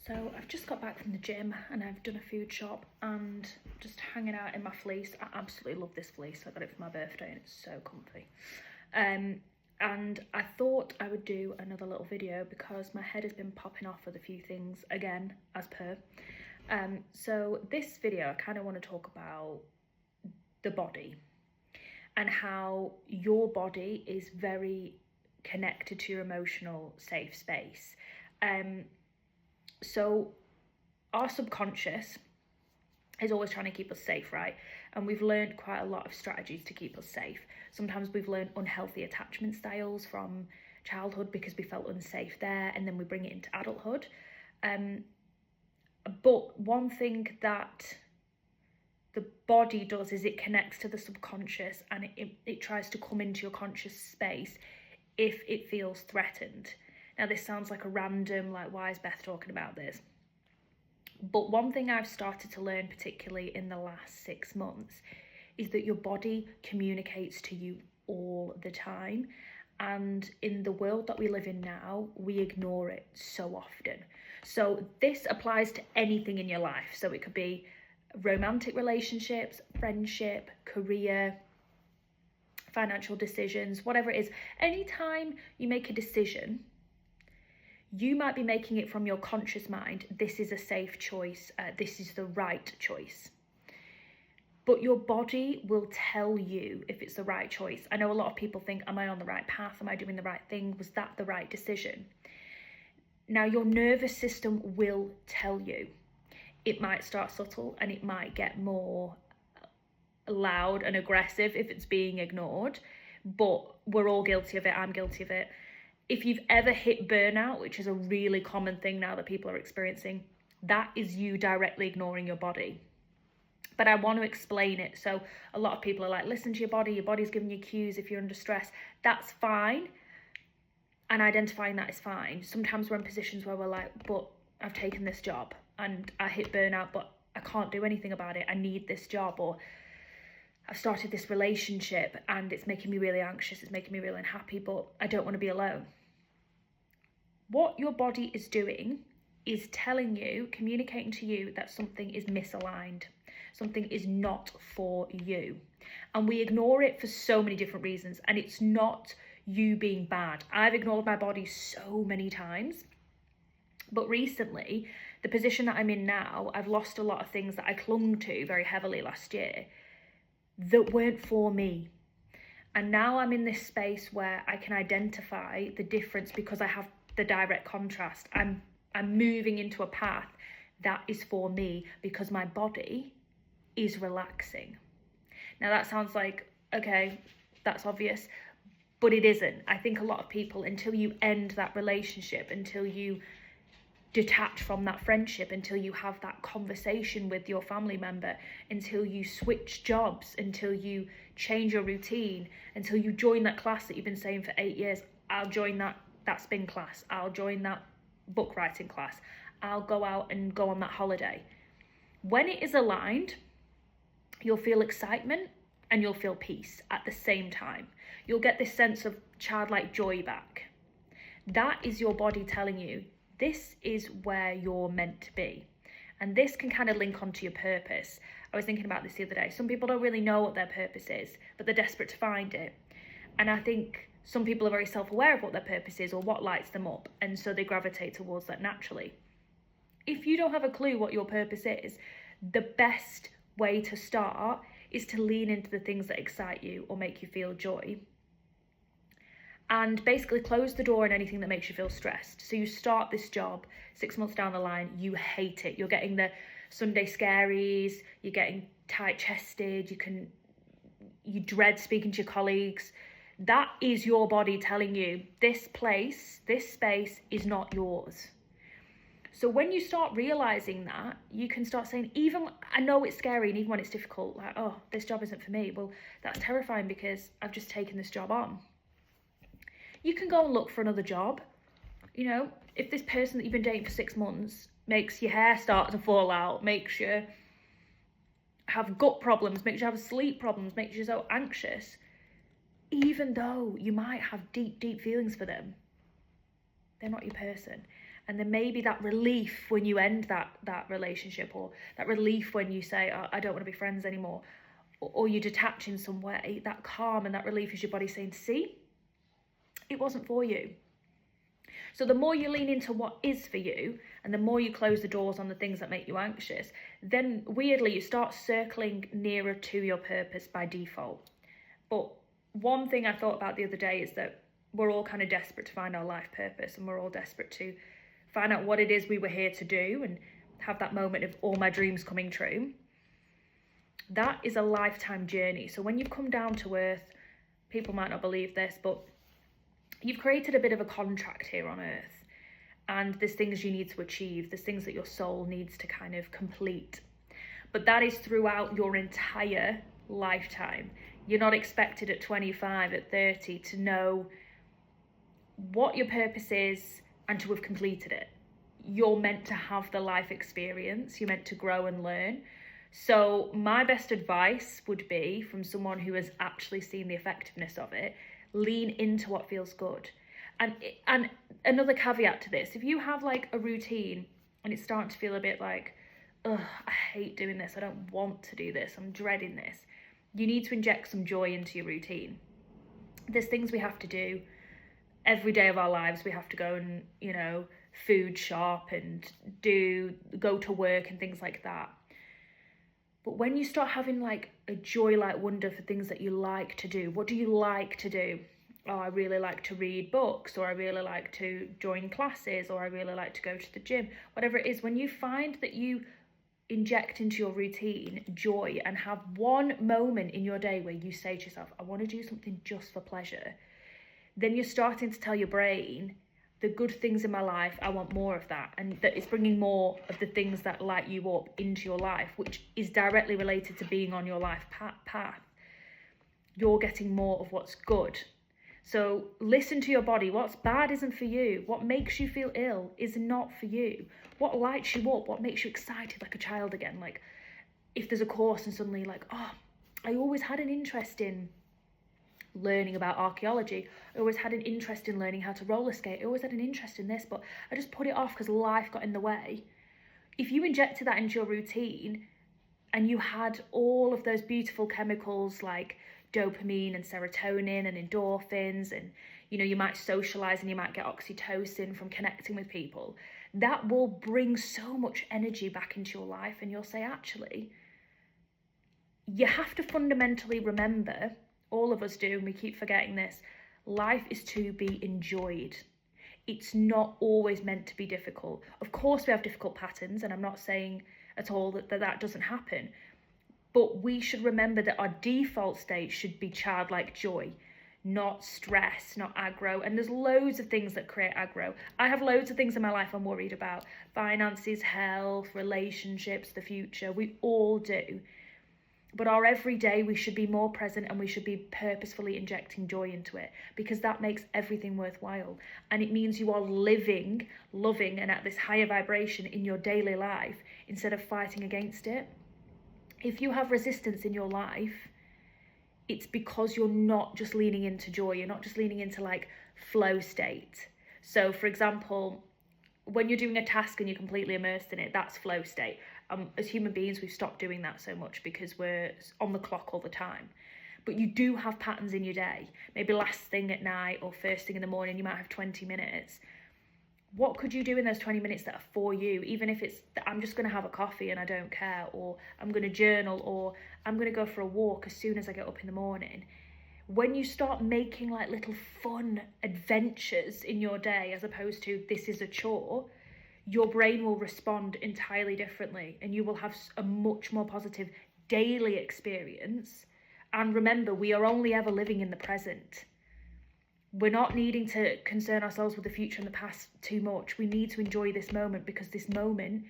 So I've just got back from the gym and I've done a food shop and just hanging out in my fleece. I absolutely love this fleece. I got it for my birthday and it's so comfy. And I thought I would do another little video because my head has been popping off with a few things again, as per. So this video, I kind of want to talk about the body and how your body is very connected to your emotional safe space. So our subconscious is always trying to keep us safe, right? And we've learned quite a lot of strategies to keep us safe. Sometimes we've learned unhealthy attachment styles from childhood because we felt unsafe there, and then we bring it into adulthood. But one thing that the body does is it connects to the subconscious, and it tries to come into your conscious space if it feels threatened. Now, this sounds like a random, like, why is Beth talking about this? But one thing I've started to learn, particularly in the last 6 months, is that your body communicates to you all the time. And in the world that we live in now, we ignore it so often. So this applies to anything in your life. So it could be romantic relationships, friendship, career, financial decisions, whatever it is. Anytime you make a decision, you might be making it from your conscious mind. This is a safe choice. This is the right choice. But your body will tell you if it's the right choice. I know a lot of people think, am I on the right path? Am I doing the right thing? Was that the right decision? Now, your nervous system will tell you. It might start subtle and it might get more loud and aggressive if it's being ignored, but we're all guilty of it. I'm guilty of it. If you've ever hit burnout, which is a really common thing now that people are experiencing, that is you directly ignoring your body. But I want to explain it. So a lot of people are like, listen to your body's giving you cues if you're under stress. That's fine. And identifying that is fine. Sometimes we're in positions where we're like, but I've taken this job and I hit burnout, but I can't do anything about it. I need this job, or I've started this relationship and it's making me really anxious, it's making me really unhappy, but I don't want to be alone. What your body is doing is telling you, communicating to you that something is misaligned, something is not for you. And we ignore it for so many different reasons, and it's not you being bad. I've ignored my body so many times, but recently, the position that I'm in now, I've lost a lot of things that I clung to very heavily last year that weren't for me. And now I'm in this space where I can identify the difference because I have the direct contrast. I'm moving into a path that is for me because my body is relaxing. Now that sounds like, okay, that's obvious, but it isn't. I think a lot of people, until you end that relationship, until you detach from that friendship, until you have that conversation with your family member, until you switch jobs, until you change your routine, until you join that class that you've been saying for 8 years, I'll join that spin class, I'll join that book writing class, I'll go out and go on that holiday. When it is aligned, you'll feel excitement and you'll feel peace at the same time. You'll get this sense of childlike joy back. That is your body telling you, this is where you're meant to be. And this can kind of link onto your purpose. I was thinking about this the other day. Some people don't really know what their purpose is, but they're desperate to find it. And I think some people are very self-aware of what their purpose is or what lights them up, and so they gravitate towards that naturally. If you don't have a clue what your purpose is, the best way to start is to lean into the things that excite you or make you feel joy, and basically close the door on anything that makes you feel stressed. So you start this job, 6 months down the line, you hate it. You're getting the Sunday scaries, you're getting tight-chested, you dread speaking to your colleagues. That is your body telling you, this place, this space is not yours. So when you start realizing that, you can start saying, even, I know it's scary, and even when it's difficult, like, oh, this job isn't for me. Well, that's terrifying because I've just taken this job on. You can go and look for another job. You know, if this person that you've been dating for 6 months makes your hair start to fall out, makes you have gut problems, makes you have sleep problems, makes you so anxious, even though you might have deep, deep feelings for them, they're not your person. And then maybe that relief when you end that relationship, or that relief when you say, oh, I don't want to be friends anymore, or you detach in some way, that calm and that relief is your body saying, see, it wasn't for you. So the more you lean into what is for you, and the more you close the doors on the things that make you anxious, then weirdly you start circling nearer to your purpose by default. But one thing I thought about the other day is that we're all kind of desperate to find our life purpose, and we're all desperate to find out what it is we were here to do and have that moment of all my dreams coming true. That is a lifetime journey. So when you come down to earth, people might not believe this, but you've created a bit of a contract here on earth, and there's things you need to achieve, there's things that your soul needs to kind of complete. But that is throughout your entire lifetime. You're not expected at 25, at 30 to know what your purpose is and to have completed it. You're meant to have the life experience, you're meant to grow and learn. So my best advice would be, from someone who has actually seen the effectiveness of it, lean into what feels good. And another caveat to this, if you have like a routine and it's starting to feel a bit like, ugh, I hate doing this, I don't want to do this, I'm dreading this, you need to inject some joy into your routine. There's things we have to do every day of our lives. We have to go and, food shop and go to work and things like that. But when you start having like a joy, like wonder for things that you like to do, what do you like to do? Oh, I really like to read books, or I really like to join classes, or I really like to go to the gym, whatever it is. When you find that you inject into your routine joy and have one moment in your day where you say to yourself, I want to do something just for pleasure, then you're starting to tell your brain, the good things in my life, I want more of that. And that it's bringing more of the things that light you up into your life, which is directly related to being on your life path. You're getting more of what's good. So listen to your body. What's bad isn't for you. What makes you feel ill is not for you. What lights you up, what makes you excited like a child again. Like if there's a course and suddenly like, oh, I always had an interest in learning about archaeology. I always had an interest in learning how to roller skate. I always had an interest in this, but I just put it off because life got in the way. If you injected that into your routine and you had all of those beautiful chemicals like dopamine and serotonin and endorphins, and you might socialize and you might get oxytocin from connecting with people, that will bring so much energy back into your life. And you'll say, actually, you have to fundamentally remember, all of us do, and we keep forgetting this, life is to be enjoyed. It's not always meant to be difficult. Of course we have difficult patterns, and I'm not saying at all that doesn't happen, but we should remember that our default state should be childlike joy, not stress, not aggro. And there's loads of things that create aggro. I have loads of things in my life I'm worried about: finances, health, relationships, the future. We all do. But our everyday, we should be more present, and we should be purposefully injecting joy into it, because that makes everything worthwhile. And it means you are living, loving, and at this higher vibration in your daily life instead of fighting against it. If you have resistance in your life, it's because you're not just leaning into joy. You're not just leaning into like flow state. So for example, when you're doing a task and you're completely immersed in it, that's flow state. As human beings, we've stopped doing that so much because we're on the clock all the time. But you do have patterns in your day. Maybe last thing at night or first thing in the morning, you might have 20 minutes. What could you do in those 20 minutes that are for you? Even if it's, I'm just going to have a coffee and I don't care, or I'm going to journal, or I'm going to go for a walk as soon as I get up in the morning. When you start making like little fun adventures in your day, as opposed to this is a chore, your brain will respond entirely differently, and you will have a much more positive daily experience. And remember, we are only ever living in the present. We're not needing to concern ourselves with the future and the past too much. We need to enjoy this moment, because this moment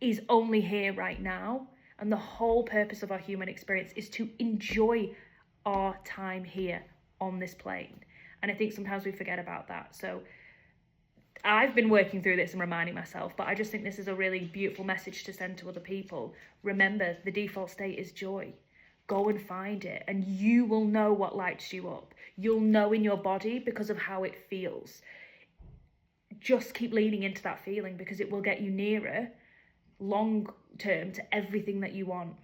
is only here right now. And the whole purpose of our human experience is to enjoy our time here on this plane. And I think sometimes we forget about that. So I've been working through this and reminding myself, but I just think this is a really beautiful message to send to other people. Remember, the default state is joy. Go and find it, and you will know what lights you up. You'll know in your body because of how it feels. just keep leaning into that feeling, because it will get you nearer long term to everything that you want.